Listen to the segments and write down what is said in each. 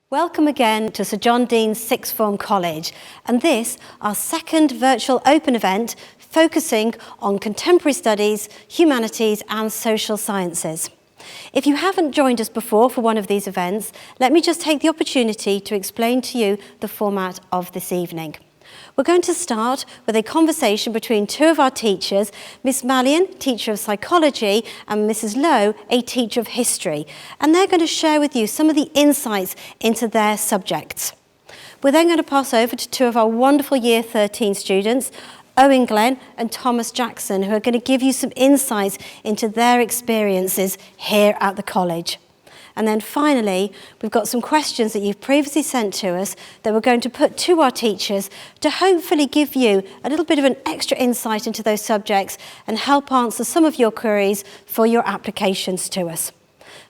Welcome again to Sir John Dean's Sixth Form College, and this, our second virtual open event focusing on contemporary studies, humanities and social sciences. If you haven't joined us before for one of these events, let me just take the opportunity to explain to you the format of this evening. We're going to start with a conversation between two of our teachers, Miss Mallion, teacher of psychology, and Mrs. Lowe, a teacher of history. And they're going to share with you some of the insights into their subjects. We're then going to pass over to two of our wonderful Year 13 students, Owen Glenn and Thomas Jackson, who are going to give you some insights into their experiences here at the college. And then finally, we've got some questions that you've previously sent to us that we're going to put to our teachers to hopefully give you a little bit of an extra insight into those subjects and help answer some of your queries for your applications to us.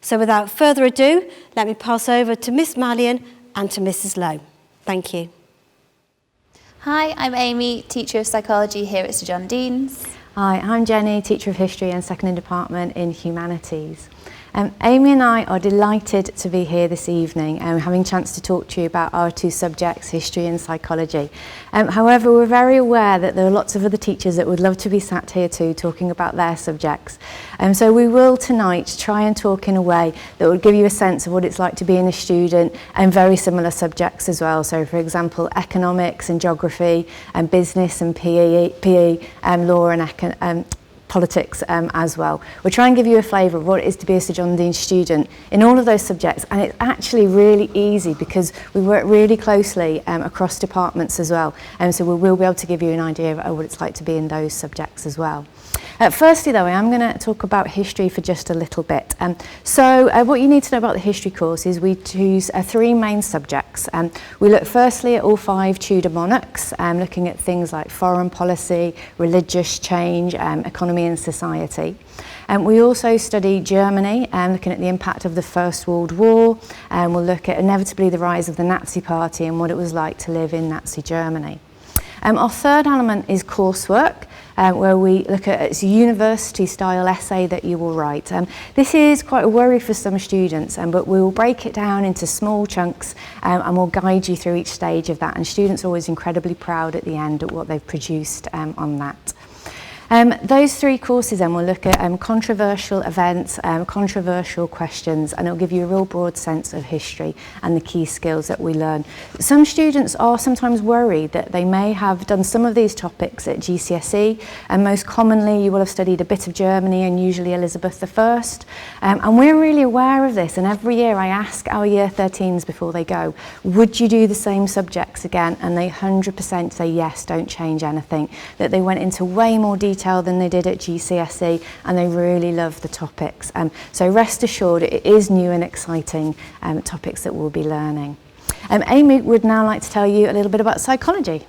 So without further ado, let me pass over to Miss Mallion and to Mrs. Lowe. Thank you. Hi, I'm Amy, teacher of psychology here at Sir John Dean's. Hi, I'm Jenny, teacher of history and second in department in humanities. Amy and I are delighted to be here this evening having a chance to talk to you about our two subjects, history and psychology. However, we're very aware that there are lots of other teachers that would love to be sat here too talking about their subjects. So we will tonight try and talk in a way that will give you a sense of what it's like to be a student and very similar subjects as well. So for example, economics and geography and business and PE, law and politics as well. We'll try and give you a flavour of what it is to be a Sir John Dean student in all of those subjects, and it's actually really easy because we work really closely across departments as well, so we will be able to give you an idea of what it's like to be in those subjects as well. Firstly though, I am going to talk about history for just a little bit. What you need to know about the history course is we choose three main subjects. We look firstly at all 5 Tudor monarchs, looking at things like foreign policy, religious change, economy and society. We also study Germany, looking at the impact of the First World War, and we'll look at inevitably the rise of the Nazi Party and what it was like to live in Nazi Germany. Our third element is coursework, where we look at its university-style essay that you will write. This is quite a worry for some students, but we will break it down into small chunks and we'll guide you through each stage of that. And students are always incredibly proud at the end at what they've produced on that. Those 3 courses then will look at controversial events, controversial questions, and it'll give you a real broad sense of history and the key skills that we learn. Some students are sometimes worried that they may have done some of these topics at GCSE, and most commonly you will have studied a bit of Germany and usually Elizabeth I. And we're really aware of this, and every year I ask our Year 13s before they go, would you do the same subjects again? And they 100% say yes, don't change anything, that they went into way more detail than they did at GCSE, and they really love the topics. So rest assured it is new and exciting topics that we'll be learning. Amy would now like to tell you a little bit about psychology.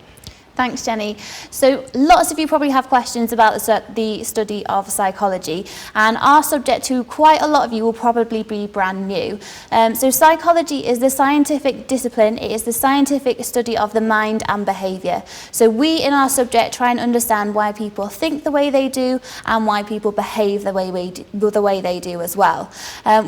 Thanks, Jenny. So lots of you probably have questions about the study of psychology, and our subject to quite a lot of you will probably be brand new. So psychology is the scientific discipline, it is the scientific study of the mind and behaviour. So we in our subject try and understand why people think the way they do and why people behave the way they do as well.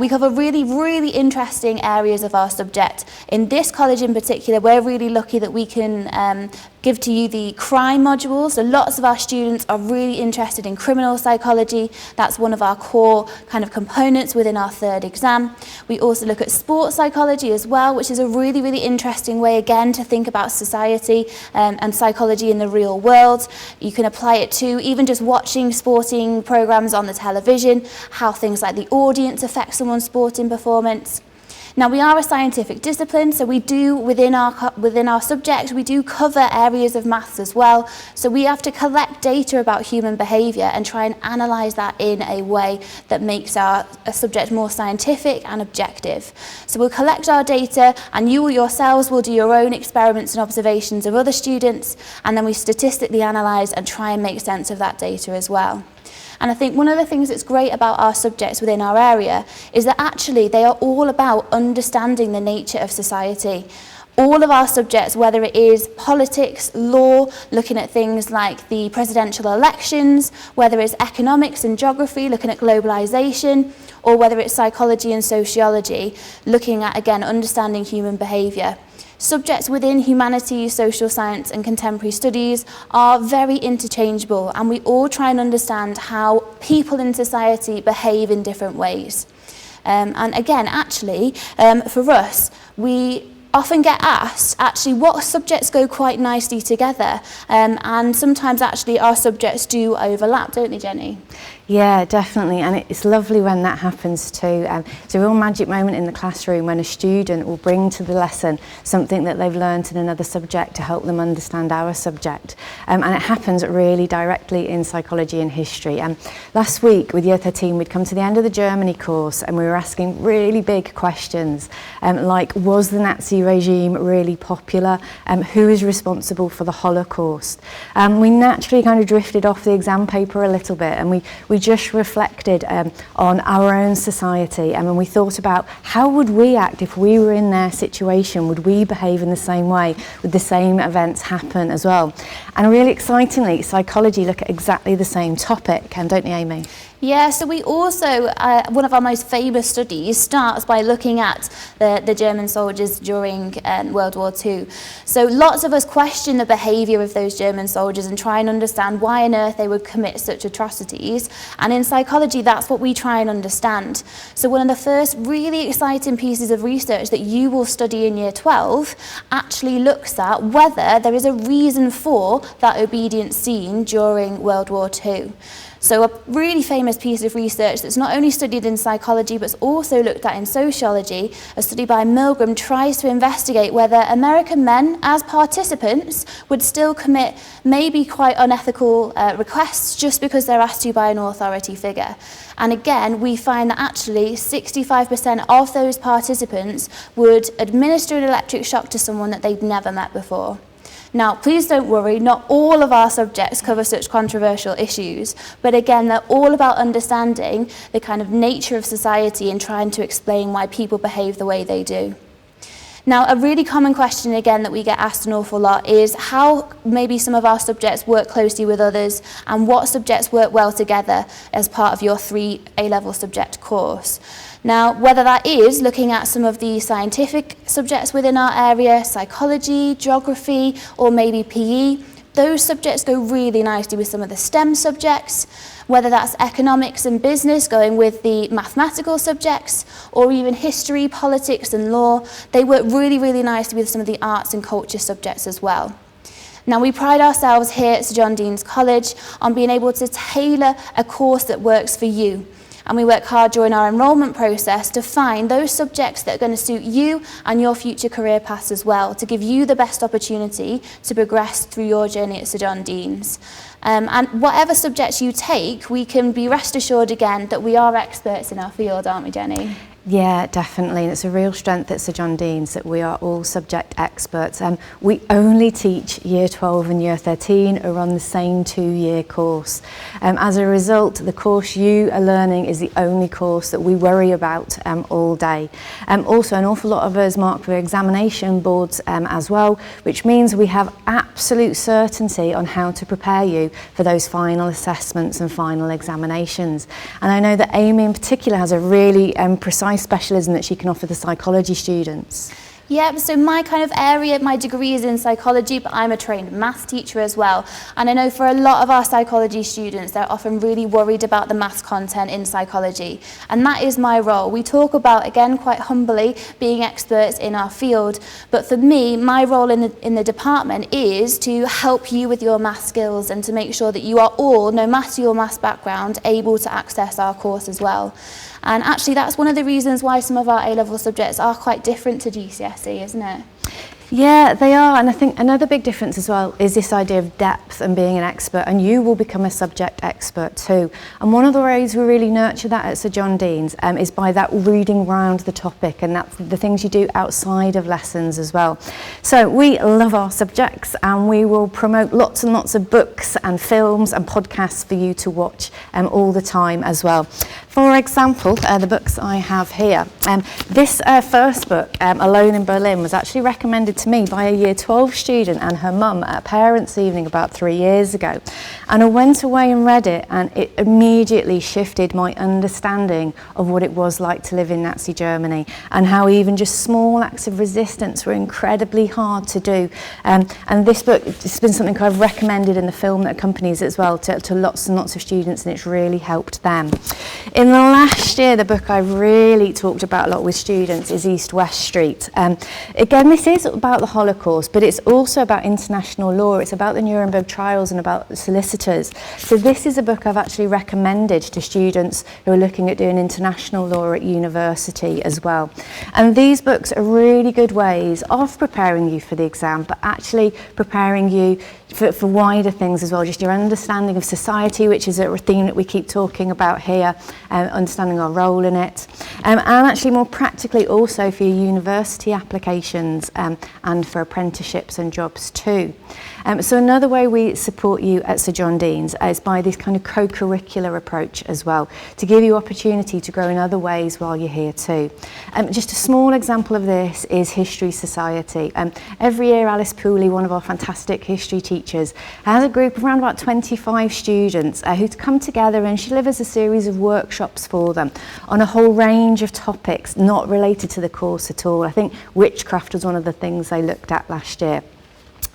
We cover really interesting areas of our subject. In this college in particular, we're really lucky that we can give to you the crime modules. So lots of our students are really interested in criminal psychology. That's one of our core kind of components within our 3rd exam. We also look at sports psychology as well, which is a really interesting way again to think about society and psychology in the real world. You can apply it to even just watching sporting programs on the television, how things like the audience affect someone's sporting performance. Now, we are a scientific discipline, so we do, within our subject, we do cover areas of maths as well. So we have to collect data about human behaviour and try and analyse that in a way that makes our subject more scientific and objective. So we'll collect our data, and you yourselves will do your own experiments and observations of other students, and then we statistically analyse and try and make sense of that data as well. And I think one of the things that's great about our subjects within our area is that actually they are all about understanding the nature of society. all of our subjects, whether it is politics, law, looking at things like the presidential elections, whether it's economics and geography, looking at globalization, or whether it's psychology and sociology, looking at, again, understanding human behaviour. Subjects within humanities, social science and contemporary studies are very interchangeable, and we all try and understand how people in society behave in different ways. And again, actually, for us, we often get asked, actually, what subjects go quite nicely together, and sometimes actually our subjects do overlap, don't they, Jenny? Yeah, definitely, and it's lovely when that happens too. It's a real magic moment in the classroom when a student will bring to the lesson something that they've learned in another subject to help them understand our subject. And it happens really directly in psychology and history. Last week with Year 13 we'd come to the end of the Germany course and we were asking really big questions like, was the Nazi regime really popular? Who is responsible for the Holocaust? We naturally kind of drifted off the exam paper a little bit, and we just reflected on our own society, and we thought about how would we act if we were in their situation? Would we behave in the same way? Would the same events happen as well? And really excitingly, psychology look at exactly the same topic, don't you, Amy? Yeah, so we also, one of our most famous studies starts by looking at the German soldiers during World War II. So lots of us question the behaviour of those German soldiers and try and understand why on earth they would commit such atrocities. And in psychology, that's what we try and understand. So one of the first really exciting pieces of research that you will study in Year 12 actually looks at whether there is a reason for that obedience seen during World War II. So a really famous piece of research that's not only studied in psychology but also looked at in sociology, a study by Milgram, tries to investigate whether American men as participants would still commit maybe quite unethical requests just because they're asked to by an authority figure. And again, we find that actually 65% of those participants would administer an electric shock to someone that they'd never met before. Now, please don't worry, not all of our subjects cover such controversial issues, but again, they're all about understanding the kind of nature of society and trying to explain why people behave the way they do. Now, a really common question, again, that we get asked an awful lot is how maybe some of our subjects work closely with others and what subjects work well together as part of your 3 A-level subject course. Now, whether that is looking at some of the scientific subjects within our area, psychology, geography, or maybe PE, those subjects go really nicely with some of the STEM subjects, whether that's economics and business going with the mathematical subjects, or even history, politics and law, they work really, really nicely with some of the arts and culture subjects as well. Now, we pride ourselves here at Sir John Dean's College on being able to tailor a course that works for you. And we work hard during our enrolment process to find those subjects that are going to suit you and your future career paths as well, to give you the best opportunity to progress through your journey at Sir John Dean's. And whatever subjects you take, we can be rest assured again that we are experts in our field, aren't we, Jenny? Yeah, definitely. And it's a real strength at Sir John Dean's that we are all subject experts. We only teach Year 12 and Year 13 are on the same 2-year course. As a result, the course you are learning is the only course that we worry about all day. Also, an awful lot of us mark for examination boards as well, which means we have absolute certainty on how to prepare you for those final assessments and final examinations. And I know that Amy in particular has a really precise specialism that she can offer the psychology students. Yeah, so my kind of area, my degree is in psychology, but I'm a trained maths teacher as well. And I know for a lot of our psychology students, they're often really worried about the maths content in psychology. And that is my role. We talk about, again, quite humbly, being experts in our field. But for me, my role in the department is to help you with your maths skills and to make sure that you are all, no matter your maths background, able to access our course as well. And actually, that's one of the reasons why some of our A-level subjects are quite different to GCSE, isn't it? Yeah, they are, and I think another big difference as well is this idea of depth and being an expert, and you will become a subject expert too. And one of the ways we really nurture that at Sir John Dean's is by that reading round the topic, and that's the things you do outside of lessons as well. So we love our subjects, and we will promote lots and lots of books and films and podcasts for you to watch all the time as well. For example, the books I have here. This first book, Alone in Berlin, was actually recommended to me by a year 12 student and her mum at a parents' evening about 3 years ago. And I went away and read it, and it immediately shifted my understanding of what it was like to live in Nazi Germany, and how even just small acts of resistance were incredibly hard to do. And this book, it's been something I've recommended in the film that accompanies it as well to lots and lots of students, and it's really helped them. In the last year, the book I've really talked about a lot with students is East-West Street. Again, this is about the Holocaust, but it's also about international law. It's about the Nuremberg trials and about the solicitors. So this is a book I've actually recommended to students who are looking at doing international law at university as well. And these books are really good ways of preparing you for the exam, but actually preparing you for wider things as well, just your understanding of society, which is a theme that we keep talking about here, understanding our role in it, and actually more practically also for your university applications and for apprenticeships and jobs too. So another way we support you at Sir John Dean's is by this kind of co-curricular approach as well, to give you opportunity to grow in other ways while you're here too. Just a small example of this is History Society. Every year Alice Pooley, one of our fantastic history teachers, has a group of around about 25 students who come together, and she delivers a series of workshops for them on a whole range of topics not related to the course at all. I think witchcraft was one of the things they looked at last year.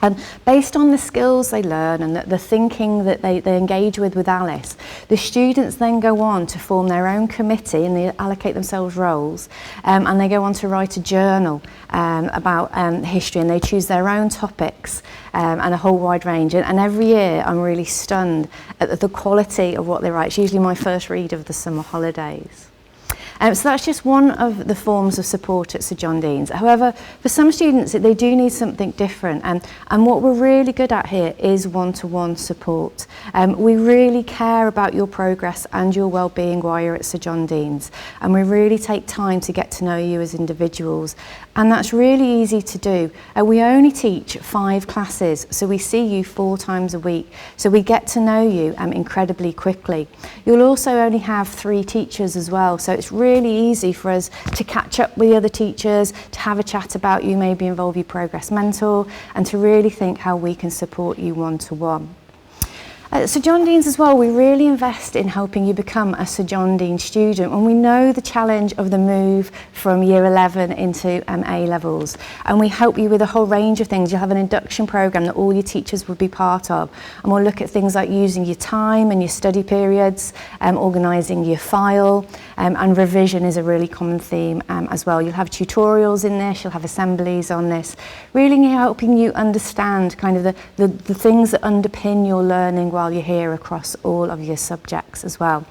And based on the skills they learn and the thinking that they engage with Alice, the students then go on to form their own committee, and they allocate themselves roles, and they go on to write a journal about history, and they choose their own topics and a whole wide range. And every year I'm really stunned at the quality of what they write. It's usually my first read of the summer holidays. So that's just one of the forms of support at Sir John Dean's. However, for some students, they do need something different. And what we're really good at here is one-to-one support. We really care about your progress and your well-being while you're at Sir John Dean's. And we really take time to get to know you as individuals. And that's really easy to do. We only teach 5 classes, so we see you 4 times a week. So we get to know you incredibly quickly. You'll also only have 3 teachers as well, so it's really easy for us to catch up with the other teachers, to have a chat about you, maybe involve your progress mentor, and to really think how we can support you one-to-one. Sir John Dean's as well, we really invest in helping you become a Sir John Dean student, when we know the challenge of the move from year 11 into A-levels, and we help you with a whole range of things. You'll have an induction programme that all your teachers will be part of, and we'll look at things like using your time and your study periods, organising your file, and revision is a really common theme as well. You'll have tutorials in this, you'll have assemblies on this, really helping you understand kind of the things that underpin your learning while you're here across all of your subjects as well.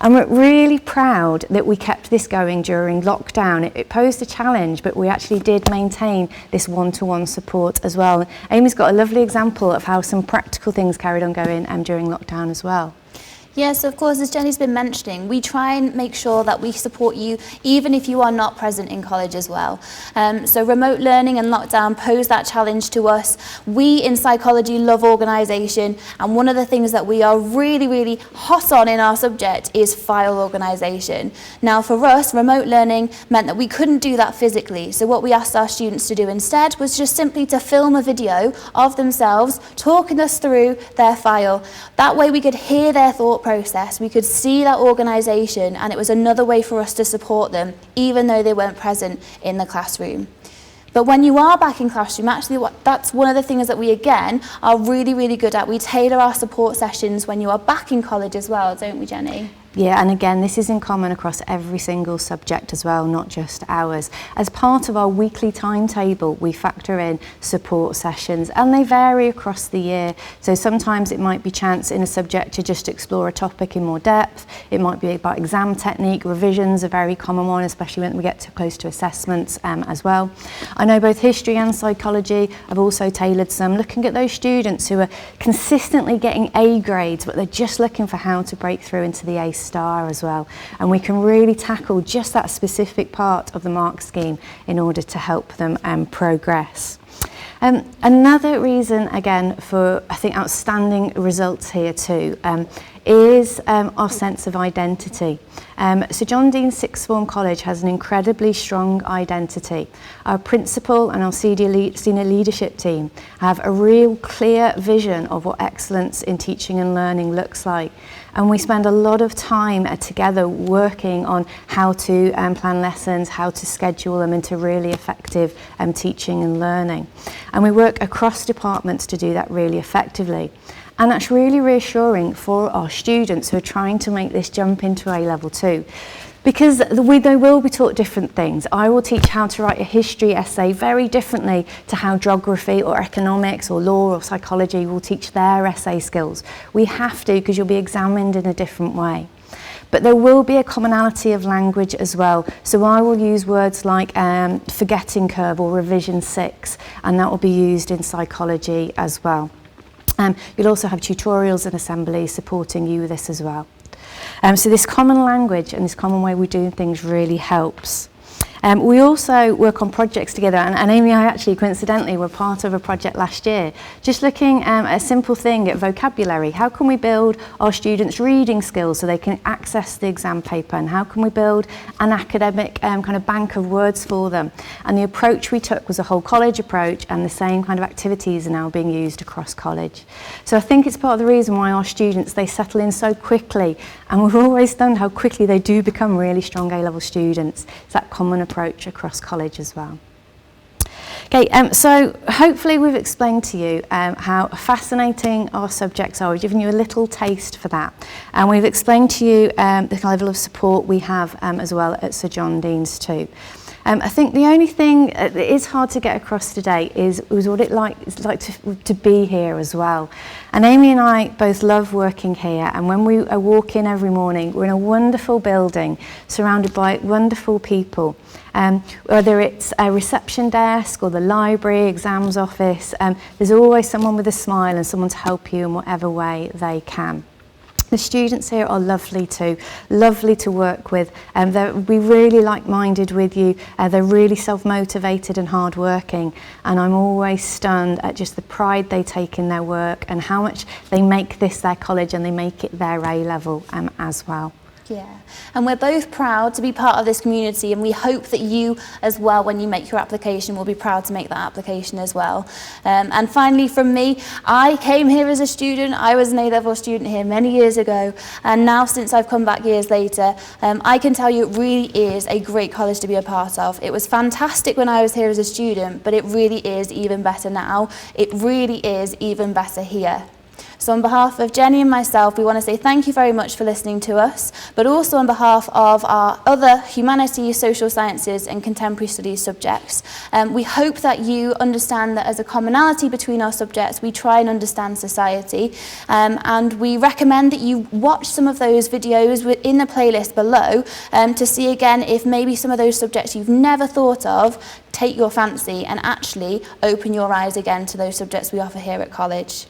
And we're really proud that we kept this going during lockdown. It posed a challenge, but we actually did maintain this one-to-one support as well. Amy's got a lovely example of how some practical things carried on going during lockdown as well. Yes, of course, as Jenny's been mentioning, we try and make sure that we support you even if you are not present in college as well. So remote learning and lockdown pose that challenge to us. We in psychology love organisation, and one of the things that we are really, really hot on in our subject is file organisation. Now for us, remote learning meant that we couldn't do that physically, so what we asked our students to do instead was just simply to film a video of themselves talking us through their file. That way we could hear their thought process, we could see that organisation, and it was another way for us to support them even though they weren't present in the classroom. But when you are back in classroom, actually that's one of the things that we again are really, really good at. We tailor our support sessions when you are back in college as well, don't we, Jenny? Yeah, and again, this is in common across every single subject as well, not just ours. As part of our weekly timetable, we factor in support sessions, and they vary across the year. So sometimes it might be chance in a subject to just explore a topic in more depth. It might be about exam technique. Revision's a very common one, especially when we get too close to assessments as well. I know both history and psychology have also tailored some, looking at those students who are consistently getting A grades, but they're just looking for how to break through into the A star as well, and we can really tackle just that specific part of the mark scheme in order to help them progress. Another reason again for, I think, outstanding results here too is our sense of identity. So John Dean Sixth Form College has an incredibly strong identity. Our principal and our senior leadership team have a real clear vision of what excellence in teaching and learning looks like. And we spend a lot of time together working on how to plan lessons, how to schedule them into really effective teaching and learning. And we work across departments to do that really effectively. And that's really reassuring for our students who are trying to make this jump into A-level 2. Because they will be taught different things. I will teach how to write a history essay very differently to how geography or economics or law or psychology will teach their essay skills. We have to, because you'll be examined in a different way. But there will be a commonality of language as well. So I will use words like forgetting curve or revision 6, and that will be used in psychology as well. You'll also have tutorials and assemblies supporting you with this as well. So this common language and this common way we're doing things really helps. We also work on projects together, and Amy and I actually coincidentally were part of a project last year, just looking at a simple thing at vocabulary. How can we build our students' reading skills so they can access the exam paper, and how can we build an academic kind of bank of words for them? And the approach we took was a whole college approach, and the same kind of activities are now being used across college. So I think it's part of the reason why our students, they settle in so quickly, and we're always stunned how quickly they do become really strong A-level students. It's that common approach across college as well. Okay, so hopefully we've explained to you how fascinating our subjects are. We've given you a little taste for that, and we've explained to you the level of support we have as well at Sir John Dean's too. I think the only thing that is hard to get across today is what it's like to be here as well. And Amy and I both love working here, and when we walk in every morning, we're in a wonderful building surrounded by wonderful people. Whether it's a reception desk or the library, exams office, there's always someone with a smile and someone to help you in whatever way they can. The students here are lovely too, lovely to work with. We're really like-minded with you. They're really self-motivated and hard-working, and I'm always stunned at just the pride they take in their work and how much they make this their college and they make it their A-level as well. Yeah, and we're both proud to be part of this community, and we hope that you as well, when you make your application, will be proud to make that application as well. And finally from me, I came here as a student. I was an A-level student here many years ago, and now since I've come back years later, I can tell you it really is a great college to be a part of. It was fantastic when I was here as a student, but it really is even better now. It really is even better here. So on behalf of Jenny and myself, we want to say thank you very much for listening to us, but also on behalf of our other humanities, social sciences and contemporary studies subjects. We hope that you understand that as a commonality between our subjects, we try and understand society, and we recommend that you watch some of those videos in the playlist below to see again if maybe some of those subjects you've never thought of take your fancy and actually open your eyes again to those subjects we offer here at college.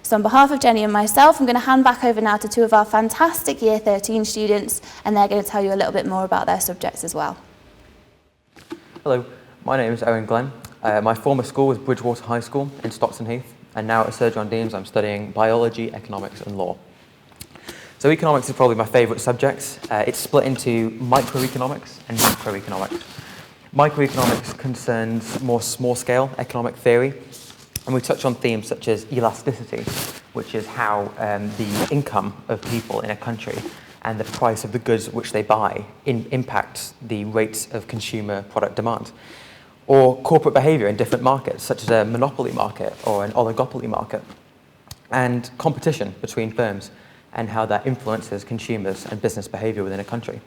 So on behalf of Jenny and myself, I'm going to hand back over now to two of our fantastic Year 13 students, and they're going to tell you a little bit more about their subjects as well. Hello, my name is Owen Glenn. My former school was Bridgewater High School in Stockton Heath, and now at Sir John Dean's I'm studying biology, economics and law. So economics is probably my favourite subject. It's split into microeconomics and macroeconomics. Microeconomics concerns more small-scale economic theory, and we touch on themes such as elasticity, which is how the income of people in a country and the price of the goods which they buy impacts the rates of consumer product demand. Or corporate behaviour in different markets, such as a monopoly market or an oligopoly market. And competition between firms and how that influences consumers and business behaviour within a country.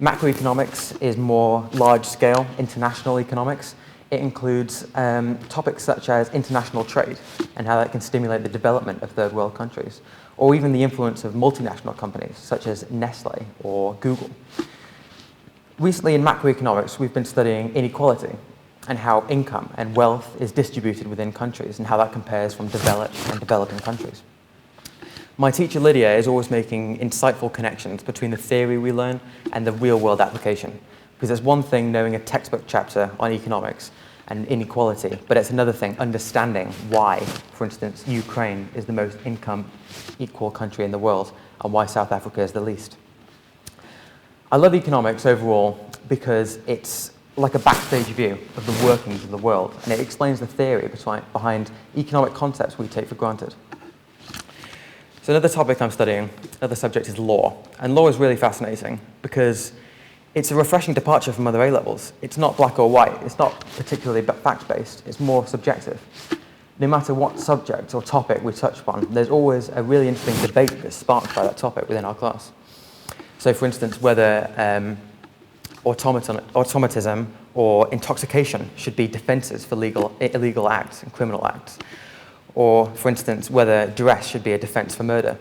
Macroeconomics is more large-scale international economics. It includes topics such as international trade and how that can stimulate the development of third world countries, or even the influence of multinational companies such as Nestle or Google. Recently in macroeconomics, we've been studying inequality and how income and wealth is distributed within countries and how that compares from developed and developing countries. My teacher Lydia is always making insightful connections between the theory we learn and the real-world application. Because there's one thing knowing a textbook chapter on economics, and inequality, but it's another thing understanding why, for instance, Ukraine is the most income equal country in the world and why South Africa is the least. I love economics overall because it's like a backstage view of the workings of the world, and it explains the theory behind economic concepts we take for granted. So another topic I'm studying, another subject is law, and law is really fascinating because it's a refreshing departure from other A-levels. It's not black or white, it's not particularly fact-based, it's more subjective. No matter what subject or topic we touch upon, there's always a really interesting debate that's sparked by that topic within our class. So for instance, whether automatism or intoxication should be defences for illegal acts and criminal acts. Or, for instance, whether duress should be a defence for murder.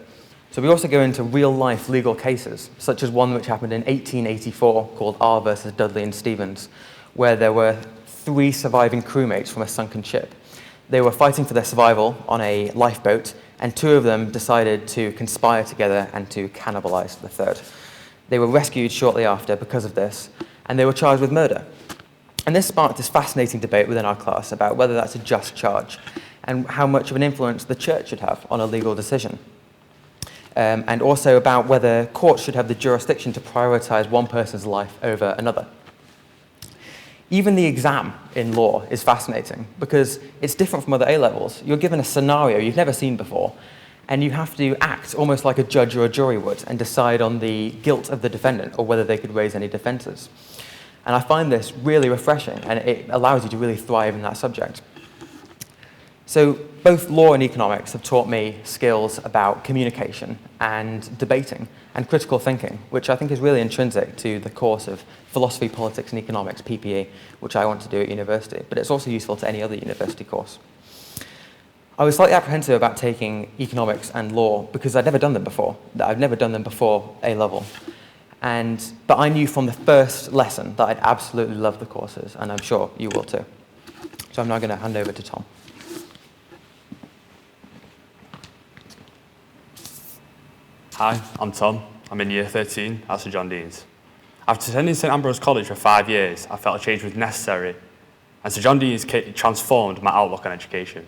So we also go into real-life legal cases, such as one which happened in 1884 called R versus Dudley and Stevens, where there were 3 surviving crewmates from a sunken ship. They were fighting for their survival on a lifeboat, and 2 of them decided to conspire together and to cannibalize the 3rd. They were rescued shortly after because of this, and they were charged with murder. And this sparked this fascinating debate within our class about whether that's a just charge and how much of an influence the church should have on a legal decision. And also about whether courts should have the jurisdiction to prioritize one person's life over another. Even the exam in law is fascinating because it's different from other A-levels. You're given a scenario you've never seen before, and you have to act almost like a judge or a jury would and decide on the guilt of the defendant or whether they could raise any defenses. And I find this really refreshing, and it allows you to really thrive in that subject. So both law and economics have taught me skills about communication and debating and critical thinking, which I think is really intrinsic to the course of philosophy, politics and economics, PPE, which I want to do at university, but it's also useful to any other university course. I was slightly apprehensive about taking economics and law because I'd never done them before. I've never done them before A-level. But I knew from the first lesson that I'd absolutely love the courses, and I'm sure you will too. So I'm now going to hand over to Tom. Hi, I'm Tom. I'm in year 13 at St John Dean's. After attending St Ambrose College for 5 years, I felt a change was necessary, and St John Dean's transformed my outlook on education.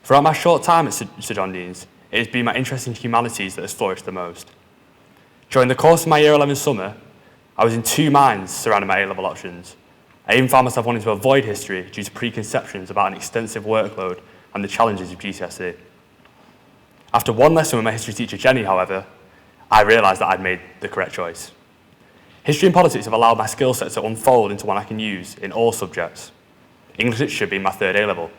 Throughout my short time at St John Dean's, it has been my interest in humanities that has flourished the most. During the course of my year 11 summer, I was in 2 minds surrounding my A-level options. I even found myself wanting to avoid history due to preconceptions about an extensive workload and the challenges of GCSE. After one lesson with my history teacher, Jenny, however, I realised that I'd made the correct choice. History and politics have allowed my skill set to unfold into one I can use in all subjects, English literature being my 3rd A-level.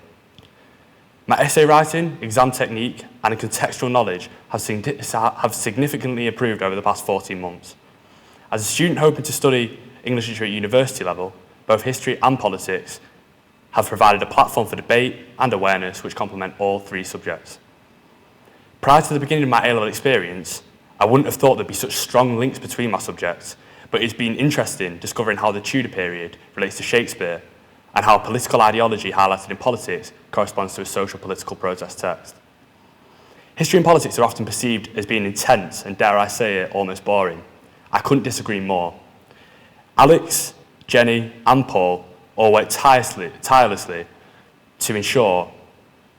My essay writing, exam technique, and contextual knowledge have significantly improved over the past 14 months. As a student hoping to study English literature at university level, both history and politics have provided a platform for debate and awareness which complement all 3 subjects. Prior to the beginning of my A-level experience, I wouldn't have thought there'd be such strong links between my subjects, but it's been interesting discovering how the Tudor period relates to Shakespeare and how political ideology highlighted in politics corresponds to a social political protest text. History and politics are often perceived as being intense and, dare I say it, almost boring. I couldn't disagree more. Alex, Jenny and Paul all worked tirelessly to ensure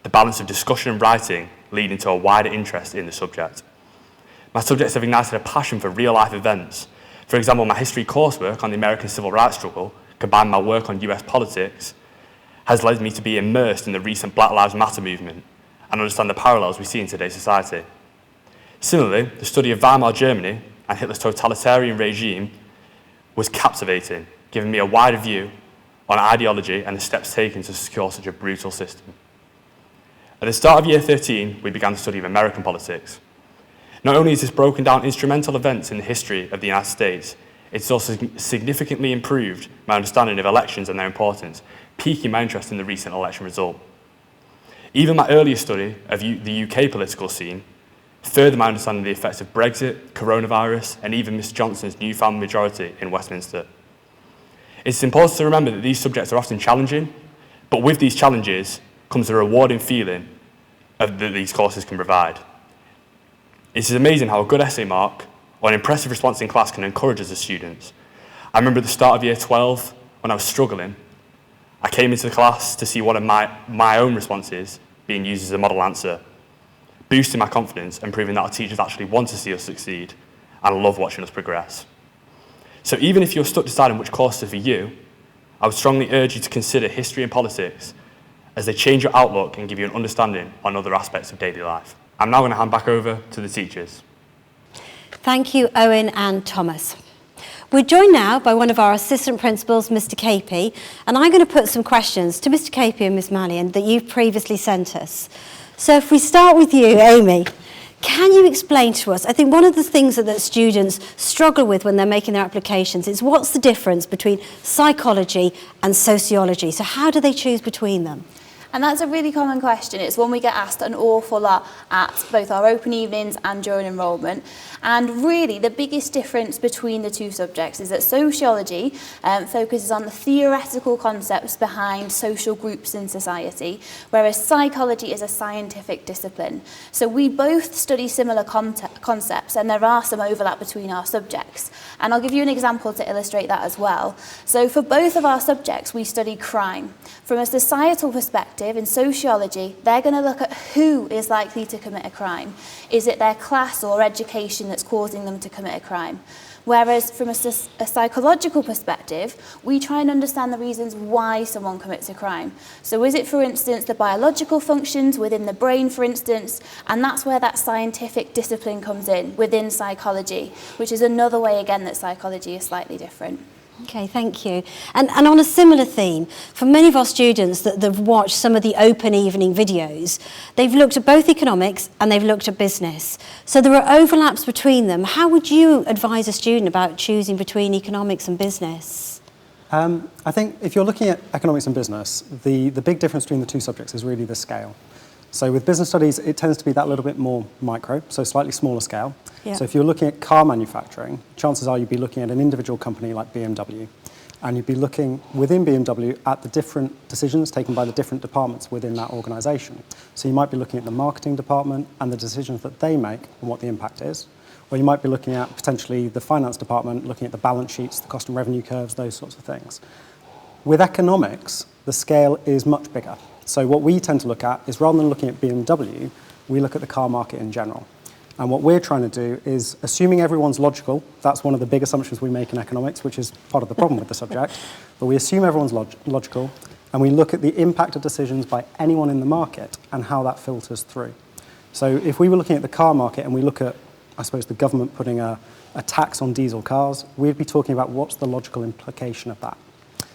the balance of discussion and writing leading to a wider interest in the subject. My subjects have ignited a passion for real-life events. For example, my history coursework on the American Civil Rights struggle, combined with my work on US politics, has led me to be immersed in the recent Black Lives Matter movement and understand the parallels we see in today's society. Similarly, the study of Weimar Germany and Hitler's totalitarian regime was captivating, giving me a wider view on ideology and the steps taken to secure such a brutal system. At the start of year 13, we began the study of American politics. Not only has this broken down instrumental events in the history of the United States, it's also significantly improved my understanding of elections and their importance, piquing my interest in the recent election result. Even my earlier study of the UK political scene furthered my understanding of the effects of Brexit, coronavirus, and even Mr Johnson's newfound majority in Westminster. It's important to remember that these subjects are often challenging, but with these challenges comes a rewarding feeling that these courses can provide. It is amazing how a good essay mark or an impressive response in class can encourage us as students. I remember at the start of year 12, when I was struggling, I came into the class to see one of my own responses being used as a model answer, boosting my confidence and proving that our teachers actually want to see us succeed and love watching us progress. So even if you're stuck deciding which course is for you, I would strongly urge you to consider history and politics as they change your outlook and give you an understanding on other aspects of daily life. I'm now going to hand back over to the teachers. Thank you, Owen and Thomas. We're joined now by one of our assistant principals, Mr. Capey, and I'm going to put some questions to Mr. Capey and Miss Mannion that you've previously sent us. So if we start with you, Amy, can you explain to us, I think one of the things that students struggle with when they're making their applications is what's the difference between psychology and sociology? So how do they choose between them? And that's a really common question. It's one we get asked an awful lot at both our open evenings and during enrolment. And really, the biggest difference between the two subjects is that sociology focuses on the theoretical concepts behind social groups in society, whereas psychology is a scientific discipline. So we both study similar concepts, and there are some overlap between our subjects. And I'll give you an example to illustrate that as well. So for both of our subjects, we study crime. From a societal perspective, in sociology, they're going to look at who is likely to commit a crime. Is it their class or education that's causing them to commit a crime? Whereas from a psychological perspective, we try and understand the reasons why someone commits a crime. So is it, for instance, the biological functions within the brain, for instance? And that's where that scientific discipline comes in, within psychology, which is another way, again, that psychology is slightly different. Okay, thank you. And on a similar theme, for many of our students that have watched some of the open evening videos, they've looked at both economics and they've looked at business. So there are overlaps between them. How would you advise a student about choosing between economics and business? I think if you're looking at economics and business, the big difference between the two subjects is really the scale. So with business studies, it tends to be that little bit more micro, so slightly smaller scale. Yeah. So if you're looking at car manufacturing, chances are you'd be looking at an individual company like BMW, and you'd be looking within BMW at the different decisions taken by the different departments within that organisation. So you might be looking at the marketing department and the decisions that they make and what the impact is. Or you might be looking at potentially the finance department, looking at the balance sheets, the cost and revenue curves, those sorts of things. With economics, the scale is much bigger. So what we tend to look at is, rather than looking at BMW, we look at the car market in general. And what we're trying to do is, assuming everyone's logical, that's one of the big assumptions we make in economics, which is part of the problem with the subject, but we assume everyone's logical, and we look at the impact of decisions by anyone in the market and how that filters through. So if we were looking at the car market and we look at, I suppose, the government putting a tax on diesel cars, we'd be talking about what's the logical implication of that.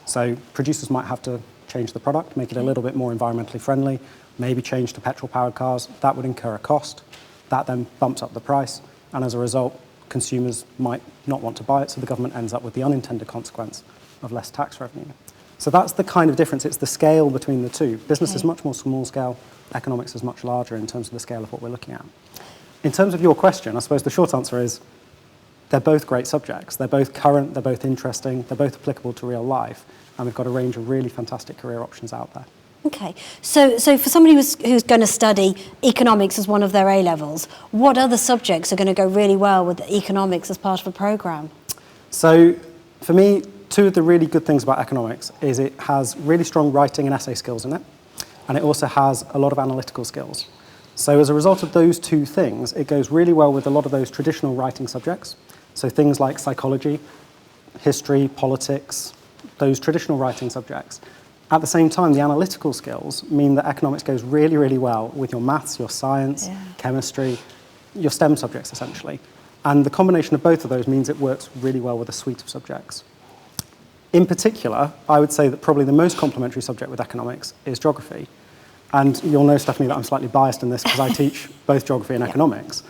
So producers might have to change the product, make it a little bit more environmentally friendly, maybe change to petrol-powered cars. That would incur a cost. That then bumps up the price, and as a result, consumers might not want to buy it, so the government ends up with the unintended consequence of less tax revenue. So that's the kind of difference. It's the scale between the two. Business is much more small scale. Economics is much larger in terms of the scale of what we're looking at. In terms of your question, I suppose the short answer is they're both great subjects. They're both current, they're both interesting, they're both applicable to real life, and we've got a range of really fantastic career options out there. Okay, so for somebody who's going to study economics as one of their A-levels, what other subjects are going to go really well with economics as part of a programme? So for me, two of the really good things about economics is it has really strong writing and essay skills in it, and it also has a lot of analytical skills. So as a result of those two things, it goes really well with a lot of those traditional writing subjects. So things like psychology, history, politics, those traditional writing subjects. At the same time, the analytical skills mean that economics goes really, really well with your maths, your science, chemistry, your STEM subjects, essentially. And the combination of both of those means it works really well with a suite of subjects. In particular, I would say that probably the most complementary subject with economics is geography. And you'll know, Stephanie, that I'm slightly biased in this because I teach both geography and economics.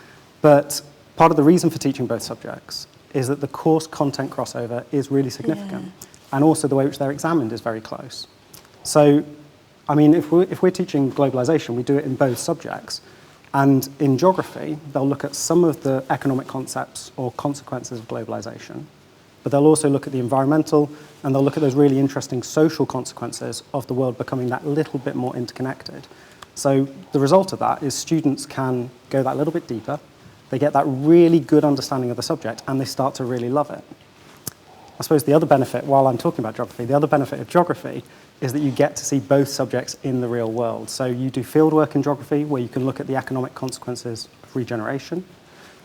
But part of the reason for teaching both subjects is that the course content crossover is really significant. And also the way which they're examined is very close. So, I mean, if we're teaching globalization, we do it in both subjects. And in geography, they'll look at some of the economic concepts or consequences of globalization, but they'll also look at the environmental, and they'll look at those really interesting social consequences of the world becoming that little bit more interconnected. So the result of that is students can go that little bit deeper, they get that really good understanding of the subject, and they start to really love it. I suppose the other benefit, while I'm talking about geography, the other benefit of geography is that you get to see both subjects in the real world. So you do fieldwork in geography where you can look at the economic consequences of regeneration.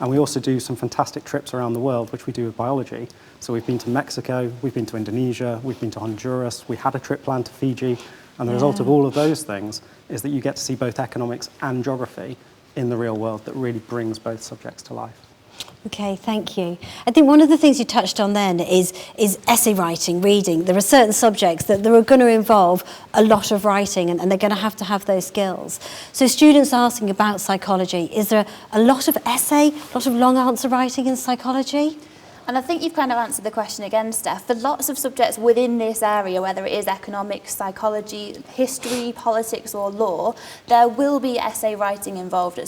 And we also do some fantastic trips around the world, which we do with biology. So we've been to Mexico, we've been to Indonesia, we've been to Honduras, we had a trip planned to Fiji. And the result of all of those things is that you get to see both economics and geography in the real world that really brings both subjects to life. Okay, thank you. I think one of the things you touched on then is essay writing, reading. There are certain subjects that are going to involve a lot of writing and they're going to have those skills. So students asking about psychology, is there a lot of essay, a lot of long answer writing in psychology? And I think you've kind of answered the question again, Steph. For lots of subjects within this area, whether it is economics, psychology, history, politics or law, there will be essay writing involved to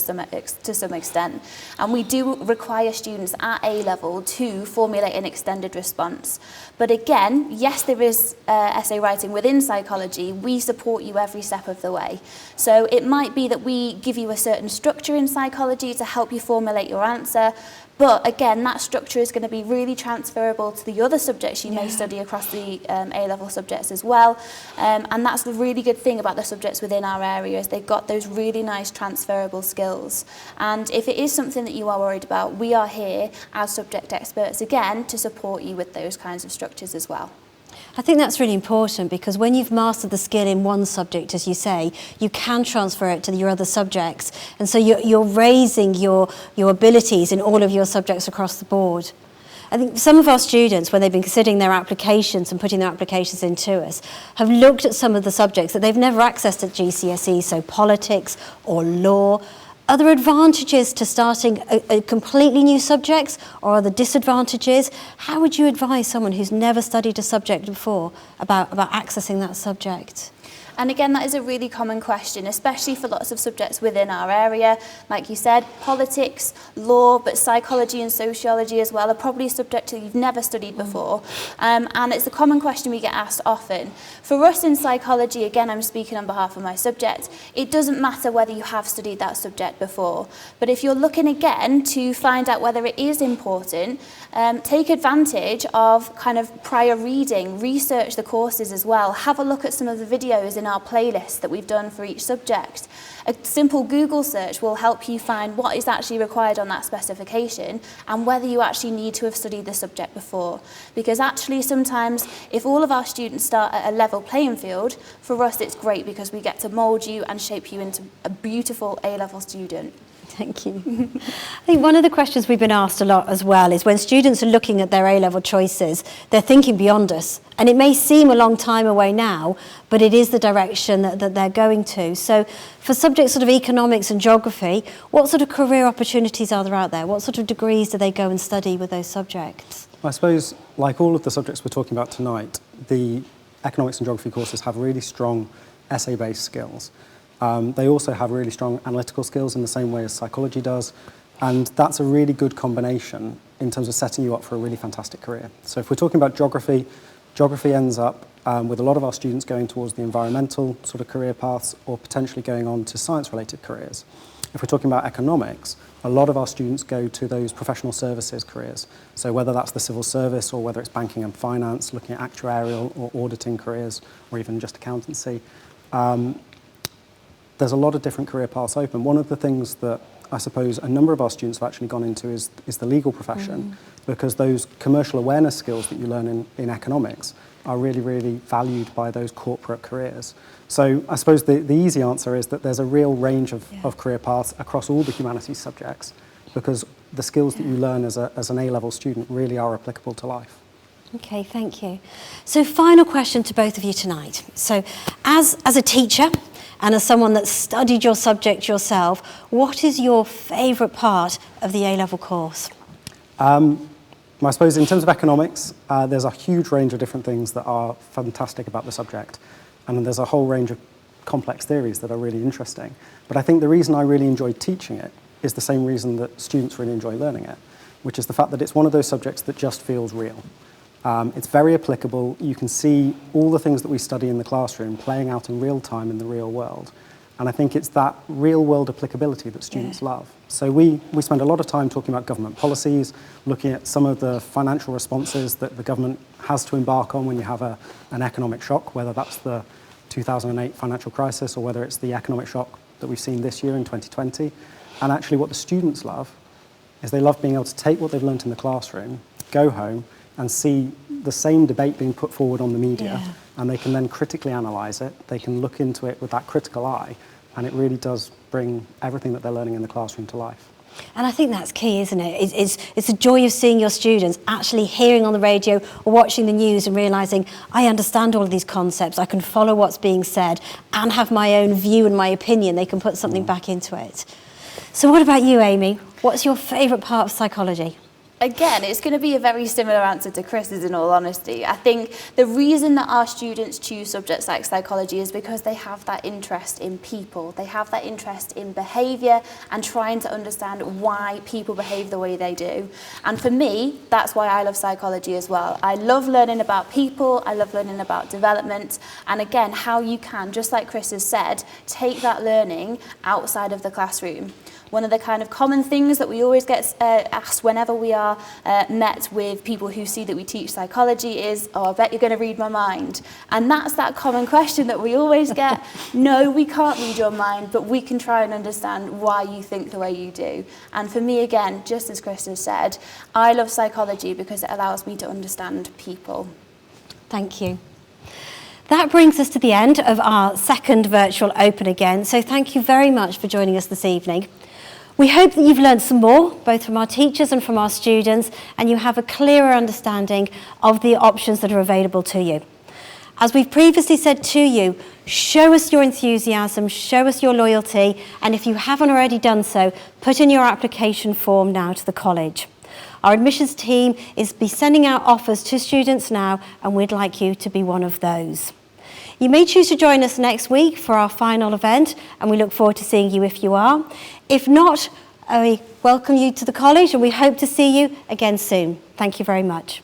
some extent. And we do require students at A-level to formulate an extended response. But again, yes, there is essay writing within psychology. We support you every step of the way. So it might be that we give you a certain structure in psychology to help you formulate your answer. But again, that structure is going to be really transferable to the other subjects you may study across the A-level subjects as well. And that's the really good thing about the subjects within our area is they've got those really nice transferable skills. And if it is something that you are worried about, we are here as subject experts again to support you with those kinds of structures as well. I think that's really important because when you've mastered the skill in one subject, as you say, you can transfer it to your other subjects. And so you're raising your abilities in all of your subjects across the board. I think some of our students, when they've been considering their applications and putting their applications into us, have looked at some of the subjects that they've never accessed at GCSE, so politics or law. Are there advantages to starting a completely new subjects, or are there disadvantages? How would you advise someone who's never studied a subject before about accessing that subject? And again, that is a really common question, especially for lots of subjects within our area. Like you said, politics, law, but psychology and sociology as well are probably a subject that you've never studied before. And it's a common question we get asked often. For us in psychology, again, I'm speaking on behalf of my subject, it doesn't matter whether you have studied that subject before. But if you're looking again to find out whether it is important, take advantage of kind of prior reading, research the courses as well, have a look at some of the videos in our playlist that we've done for each subject. A simple Google search will help you find what is actually required on that specification and whether you actually need to have studied the subject before. Because actually sometimes if all of our students start at a level playing field, for us it's great because we get to mould you and shape you into a beautiful A-level student. Thank you. I think one of the questions we've been asked a lot as well is when students are looking at their A-level choices, they're thinking beyond us. And it may seem a long time away now, but it is the direction that they're going to. So for subjects sort of economics and geography, what sort of career opportunities are there out there? What sort of degrees do they go and study with those subjects? I suppose, like all of the subjects we're talking about tonight, the economics and geography courses have really strong essay-based skills. They also have really strong analytical skills in the same way as psychology does, and that's a really good combination in terms of setting you up for a really fantastic career. So if we're talking about geography, geography ends up with a lot of our students going towards the environmental sort of career paths or potentially going on to science-related careers. If we're talking about economics, a lot of our students go to those professional services careers. So whether that's the civil service or whether it's banking and finance, looking at actuarial or auditing careers, or even just accountancy, there's a lot of different career paths open. One of the things that I suppose a number of our students have actually gone into is the legal profession, because those commercial awareness skills that you learn in economics are really, really valued by those corporate careers. So I suppose the easy answer is that there's a real range of career paths across all the humanities subjects, because the skills that you learn as an A-level student really are applicable to life. Okay, thank you. So final question to both of you tonight. So as a teacher, and as someone that's studied your subject yourself, what is your favourite part of the A-level course? I suppose in terms of economics, there's a huge range of different things that are fantastic about the subject. And there's a whole range of complex theories that are really interesting. But I think the reason I really enjoy teaching it is the same reason that students really enjoy learning it, which is the fact that it's one of those subjects that just feels real. It's very applicable. You can see all the things that we study in the classroom playing out in real time in the real world. And I think it's that real-world applicability that students love. So we spend a lot of time talking about government policies, looking at some of the financial responses that the government has to embark on when you have an economic shock, whether that's the 2008 financial crisis or whether it's the economic shock that we've seen this year in 2020. And actually what the students love is they love being able to take what they've learnt in the classroom, go home and see the same debate being put forward on the media, and they can then critically analyse it, they can look into it with that critical eye, and it really does bring everything that they're learning in the classroom to life. And I think that's key, isn't it? It's the joy of seeing your students actually hearing on the radio or watching the news and realising, I understand all of these concepts, I can follow what's being said and have my own view and my opinion. They can put something back into it. So what about you, Amy? What's your favourite part of psychology? Again, it's going to be a very similar answer to Chris's, in all honesty. I think the reason that our students choose subjects like psychology is because they have that interest in people. They have that interest in behaviour and trying to understand why people behave the way they do. And for me, that's why I love psychology as well. I love learning about people, I love learning about development, and again, how you can, just like Chris has said, take that learning outside of the classroom. One of the kind of common things that we always get asked whenever we are met with people who see that we teach psychology is, oh, I bet you're going to read my mind. And that's that common question that we always get. No, we can't read your mind, but we can try and understand why you think the way you do. And for me, again, just as Chris has said, I love psychology because it allows me to understand people. Thank you. That brings us to the end of our second virtual Open Again. So thank you very much for joining us this evening. We hope that you've learned some more, both from our teachers and from our students, and you have a clearer understanding of the options that are available to you. As we've previously said to you, show us your enthusiasm, show us your loyalty, and if you haven't already done so, put in your application form now to the college. Our admissions team is sending out offers to students now, and we'd like you to be one of those. You may choose to join us next week for our final event, and we look forward to seeing you if you are. If not, we welcome you to the college, and we hope to see you again soon. Thank you very much.